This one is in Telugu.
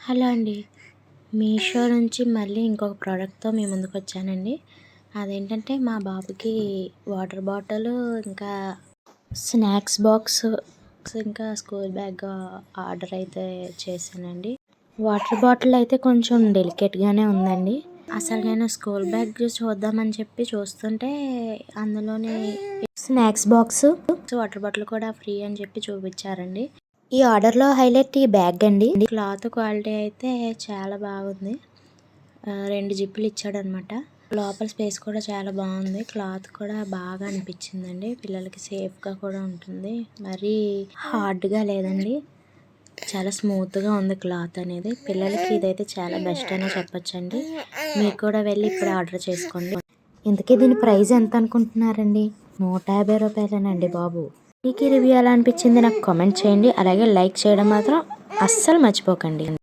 హలో అండి. మీషో నుంచి మళ్ళీ ఇంకొక ప్రోడక్ట్‌తో మీ ముందుకొచ్చానండి. అదేంటంటే మా బాబుకి వాటర్ బాటిలు, ఇంకా స్నాక్స్ బాక్స్, ఇంకా స్కూల్ బ్యాగ్ ఆర్డర్ అయితే చేశానండి. వాటర్ బాటిల్ అయితే కొంచెం డెలికేట్‌గానే ఉందండి. అసలు నేను స్కూల్ బ్యాగ్ చూద్దామని చెప్పి చూస్తుంటే అందులోని స్నాక్స్ బాక్స్, వాటర్ బాటిల్ కూడా ఫ్రీ అని చెప్పి చూపించారండి. ఈ ఆర్డర్‌లో హైలైట్ ఈ బ్యాగ్ అండి. క్లాత్ క్వాలిటీ అయితే చాలా బాగుంది. 2 జిప్పులు ఇచ్చాడనమాట. లోపల స్పేస్ కూడా చాలా బాగుంది. క్లాత్ కూడా బాగా అనిపించిందండి. పిల్లలకి సేఫ్‌గా కూడా ఉంటుంది. మరీ హార్డ్‌గా లేదండి. చాలా స్మూత్‌గా ఉంది క్లాత్ అనేది. పిల్లలకి ఇదైతే చాలా బెస్ట్ అనే చెప్పొచ్చండి. మీరు కూడా వెళ్ళి ఇప్పుడు ఆర్డర్ చేసుకోండి. ఇంతకీ దీని ప్రైస్ ఎంత అనుకుంటున్నారండి? ₹150 బాబు. మీకు ఈ రివ్యూ ఎలా అనిపించింది నాకు కామెంట్ చేయండి. అలాగే లైక్ చేయడం మాత్రం అస్సలు మర్చిపోకండి.